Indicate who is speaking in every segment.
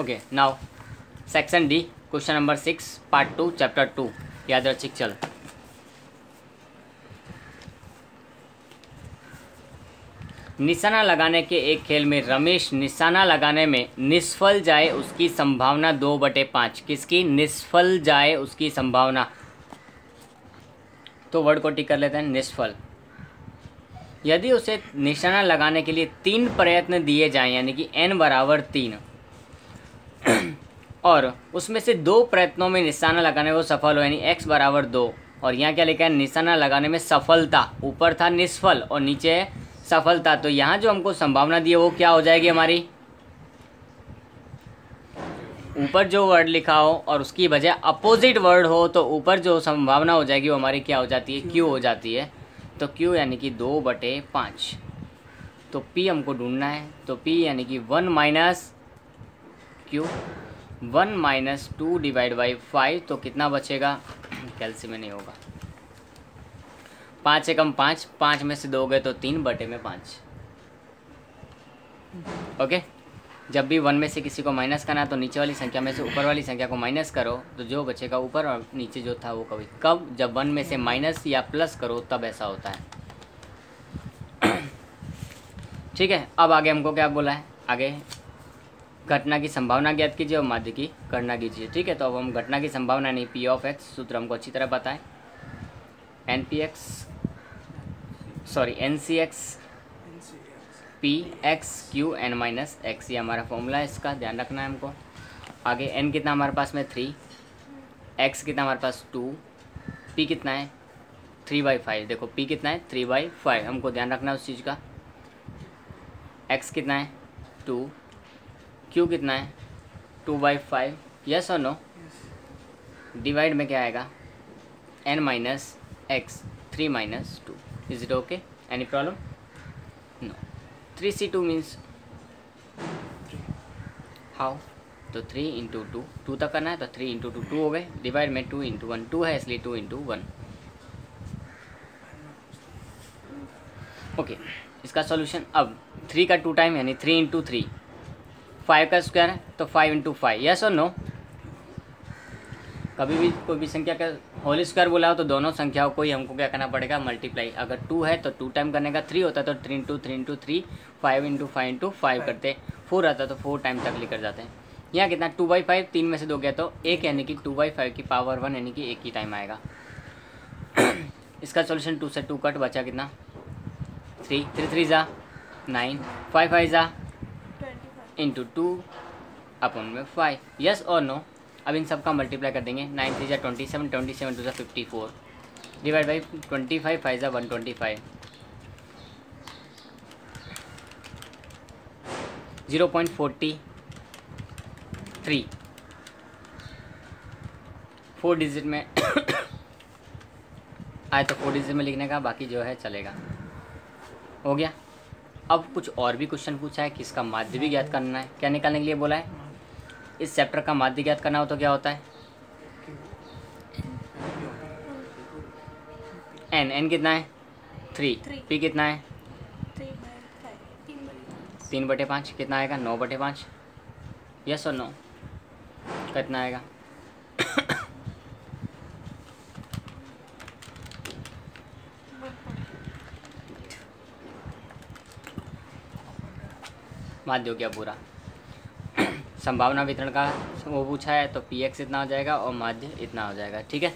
Speaker 1: Okay, now section D, question number 6, part 2, chapter 2, यादृच्छिक चल। निशाना लगाने के एक खेल में रमेश निशाना लगाने में निष्फल जाए उसकी संभावना 2/5। किसकी? निष्फल जाए उसकी संभावना। तो वर्ड को टिक कर लेते हैं, निष्फल। यदि उसे निशाना लगाने के लिए 3 प्रयत्न दिए जाएं, यानी कि n बराबर 3, और उसमें से 2 प्रयत्नों में निशाना लगाने में वो सफल हो, यानी x बराबर 2, और यहाँ क्या लिखा है? निशाना लगाने में सफलता। ऊपर था निष्फल और नीचे सफलता। तो यहाँ जो हमको संभावना दी है वो क्या हो जाएगी हमारी? ऊपर जो वर्ड लिखा हो और उसकी बजाय अपोजिट वर्ड हो तो ऊपर जो संभावना हो जाएगी वो हमारी क्या हो जाती है? q हो जाती है। तो q यानी कि 2/5। तो p हमको ढूंढना है। तो p यानी कि 1 minus q, 1 minus 2 divide by 5। तो कितना बचेगा? कैलसी में नहीं होगा। 5 से कम 5, 5 में से 2 गए तो 3/5। ओके, जब भी 1 में से किसी को माइनस करना तो नीचे वाली संख्या में से ऊपर वाली संख्या को माइनस करो, तो जो बचेगा ऊपर और नीचे जो था वो कब जब 1 में से माइनस या प्लस करो तब ऐसा होता है। ठीक है, अब आगे हमको क्या बोला है? आगे घटना की संभावना ज्ञात कीजिए और माध्य की गणना कीजिए। ठीक है, तो अब हम घटना की संभावना नहीं, पी ऑफ एक्स, सूत्र हमको अच्छी तरह पता है। NCX P X Q N minus X, ये हमारा फॉर्मूला है, इसका ध्यान रखना है हमको। आगे n कितना हमारे पास में 3, x कितना हमारे पास 2, p कितना है 3/5। देखो p कितना है 3/5, हमको ध्यान रखना है उस चीज़ का। x कितना है 2, q कितना है 2/5, यस और नो? डिवाइड में क्या आएगा? n minus X, 3 minus 2। Is it okay? Any problem? No. 3c2 means how? तो 3 इंटू 2, 2 तक करना है तो 3 इंटू 2, 2 हो गए। डिवाइड में 2 इंटू 1, 2 है इसलिए 2 इंटू 1। ओके, इसका सॉल्यूशन अब 3 का 2 टाइम यानी 3 इंटू 3, 5 का स्क्वायर है तो 5 इंटू 5, यस और नो? कभी भी कोई भी संख्या का होल स्क्वायर बोला हो तो दोनों संख्याओं को ही हमको क्या करना पड़ेगा? मल्टीप्लाई। अगर 2 है तो 2 टाइम करने का 3 होता है तो 3 इंटू 3 इंटू 3, 5 इंटू 5 इंटू 5 करते, 4 आता तो 4 टाइम तक लेकर जाते हैं। यहाँ कितना? 2/5, 3 में से 2 गया तो 1, यानी कि 2/5 की पावर 1, यानी कि 1 ही टाइम आएगा। इसका सॉल्यूशन 2 से 2 कट, बचा कितना? 3, 3 3 जा 9, 5 5 जा इंटू 2 अपन में 5, यस और नो? अब इन सब का मल्टीप्लाई कर देंगे। 9 3 जा 27, 27 2 जा 54, डिवाइड बाई 25, 5 जा 125, 0.43, 4 डिजिट में आए तो 4 डिजिट में लिखने का, बाकी जो है चलेगा। हो गया। अब कुछ और भी क्वेश्चन पूछा है कि इसका माध्य भी ज्ञात करना है। क्या निकालने के लिए बोला है? इस चैप्टर का माध्य ज्ञात करना हो तो क्या होता है? n कितना है 3, p कितना है 3/5, कितना आएगा 9/5, यस और नो? कितना आएगा? माध्य हो गया पूरा। संभावना वितरण का वो पूछा है तो px इतना हो जाएगा और माध्य इतना हो जाएगा। ठीक है,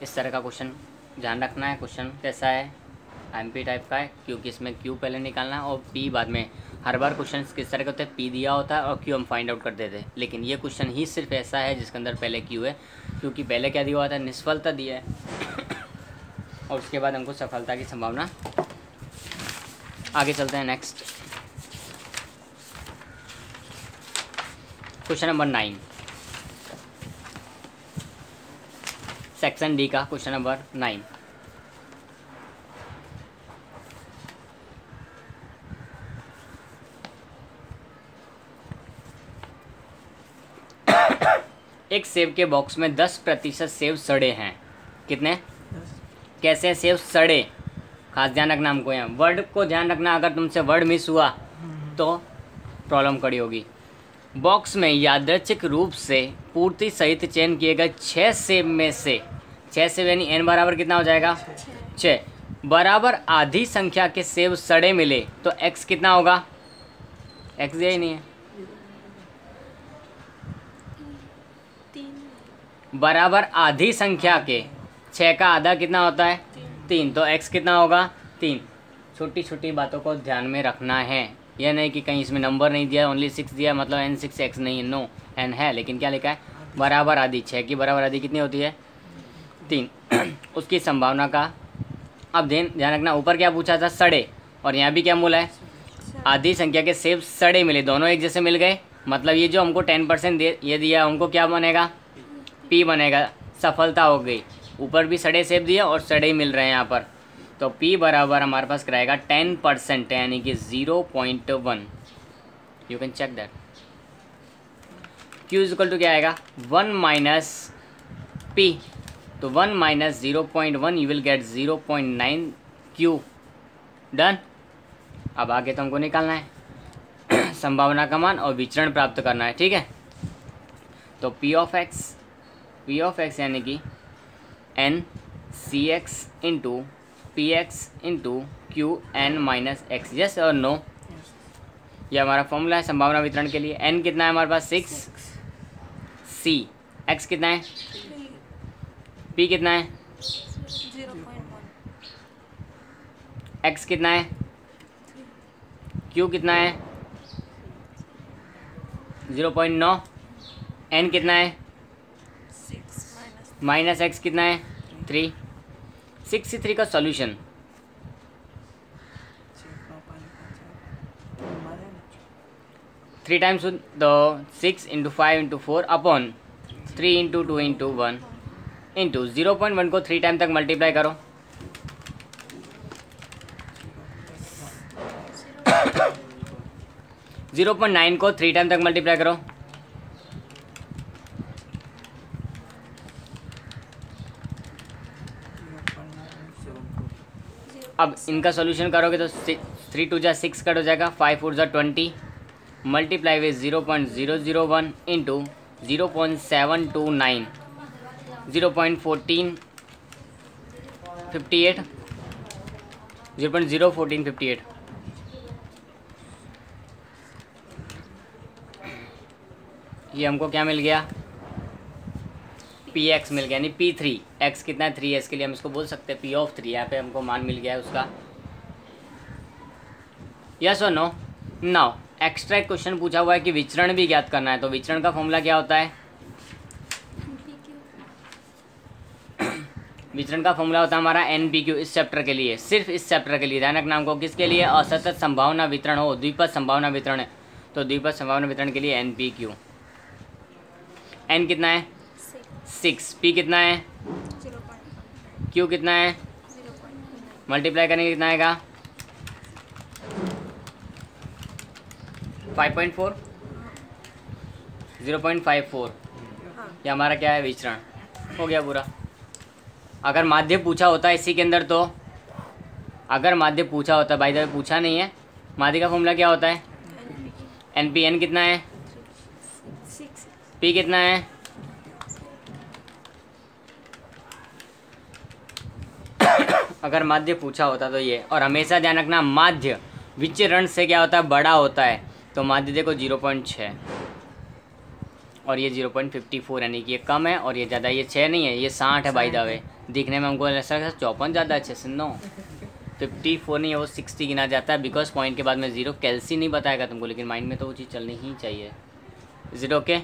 Speaker 1: इस तरह का क्वेश्चन ध्यान रखना है। क्वेश्चन कैसा है? एमपी टाइप का है, क्योंकि इसमें q पहले निकालना है और p बाद में। हर बार क्वेश्चन किस तरह के होते हैं? p दिया होता है और q हम फाइंड आउट कर देते हैं, लेकिन ये क्वेश्चन ही सिर्फ ऐसा है जिसके अंदर पहले q है, क्योंकि पहले क्या दिया हुआ था? निष्फलता दिया है और उसके बाद हमको सफलता की संभावना। आगे चलते हैं next, question number 9, section D का क्वेश्चन नंबर 9। एक सेब के बॉक्स में 10% सेब सड़े हैं। कितने? कैसे सेब सड़े? खास ध्यान रखना हमको, यहाँ वर्ड को ध्यान रखना। अगर तुमसे वर्ड मिस हुआ तो प्रॉब्लम खड़ी होगी। बॉक्स में यादृच्छिक रूप से पूर्ति सहित चयन किए गए 6 सेब में से 6 सेब यानी n बराबर कितना हो जाएगा 6 बराबर आधी संख्या के सेब सड़े मिले तो x कितना होगा, x दिया ही नहीं है। बराबर आधी संख्या के 6 का आधा कितना होता है 3, तो x कितना होगा 3। छोटी छोटी बातों को ध्यान में रखना है, यह नहीं कि कहीं इसमें नंबर नहीं दिया ओनली 6 दिया मतलब n6 x नहीं है, नो n है लेकिन क्या लिखा है बराबर आधी। 6 की बराबर आधी कितनी होती है 3। उसकी संभावना का अब ध्यान रखना, ऊपर क्या पूछा था सड़े और यहाँ भी क्या बोला है आधी संख्या के सेब सड़े मिले, दोनों एक जैसे मिल गए मतलब ये जो हमको 10% ये दिया हमको क्या बनेगा p बनेगा, सफलता हो गई। ऊपर भी सड़े सेब दिए और सड़े ही मिल रहे हैं यहाँ पर, तो p बराबर हमारे पास कराएगा 10% यानी कि 0.1। You can check that. q is equal to क्या आएगा 1 माइनस p, तो 1 minus 0.1 you will get 0.9 q। Done. अब आगे तो हमको निकालना है संभावना का मान और विचरण प्राप्त करना है, ठीक है। तो p ऑफ x यानी कि n C x into P x into Q N minus x, yes और नो। ये हमारा फॉर्मूला है संभावना वितरण के लिए। n कितना है हमारे पास 6, c x कितना है p कितना है 0.1, x कितना है q कितना है 0.9, n कितना है 6 माइनस x कितना है 3। 63 का solution three times the 6 into 5 into 4 upon 3 into 2 into 1 into 0.1 को 3 टाइम तक मल्टीप्लाई करो। जीरो 0.9 को 3 टाइम तक मल्टीप्लाई करो। अब इनका सॉल्यूशन करोगे तो 3 2 जा 6 कट हो जाएगा, 5 4 जा 20 मल्टीप्लाई विथ 0.001 इंटू 0.729 0.1458 0.01458। ये हमको क्या मिल गया पी एक्स मिल गया यानी p3। x कितना है 3 है, इसके लिए हम इसको बोल सकते हैं p ऑफ 3। यहाँ पे हमको मान मिल गया है उसका, यस और नो। नाउ एक्स्ट्रा एक क्वेश्चन पूछा हुआ है कि विचरण भी ज्ञात करना है, तो विचरण का फॉर्मूला क्या होता है विचरण का फॉर्मूला होता है हमारा NPQ इस चैप्टर के लिए, सिर्फ इस चैप्टर के लिए। ध्यान रखना हमको किसके लिए असतत संभावना वितरण हो, द्विपद संभावना वितरण है तो द्विपद संभावना वितरण के लिए NPQ। n कितना है 6, p कितना है q कितना है मल्टीप्लाई करेंगे कितना आएगा 5.4 0.54। ये हमारा क्या है विचरण हो गया पूरा। अगर माध्य पूछा होता है इसी के अंदर, तो अगर माध्य पूछा होता है, भाई जब पूछा नहीं है, माध्य का फॉर्मूला क्या होता है NP। n कितना है p कितना है अगर माध्य पूछा होता तो ये। और हमेशा ध्यान रखना माध्य विचरण से क्या होता है बड़ा होता है, तो माध्य देखो 0.6 और ये 0.54 यानी कि ये कम है और ये ज़्यादा, ये 6 नहीं है ये 60 है बाय द वे। दिखने में हमको ऐसा लगा 54 ज़्यादा अच्छे से, नो 54 नहीं है वो 60 गिना जाता है, बिकॉज पॉइंट के बाद में 0 कैलसी नहीं बताएगा तुमको, लेकिन माइंड में तो वो चीज़ चलनी ही चाहिए। Is it okay.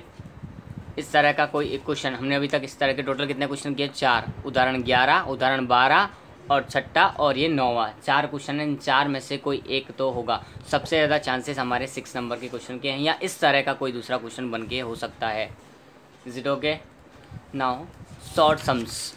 Speaker 1: इस तरह का कोई एक क्वेश्चन हमने अभी तक इस तरह के टोटल कितने क्वेश्चन किए 4, उदाहरण 11 उदाहरण 12 और 6 और ये 9वां। 4 क्वेश्चन है, इन 4 में से कोई एक तो होगा। सबसे ज़्यादा चांसेस हमारे 6 नंबर के क्वेश्चन के हैं, या इस तरह का कोई दूसरा क्वेश्चन बन के हो सकता है। Is it okay. Now short sums.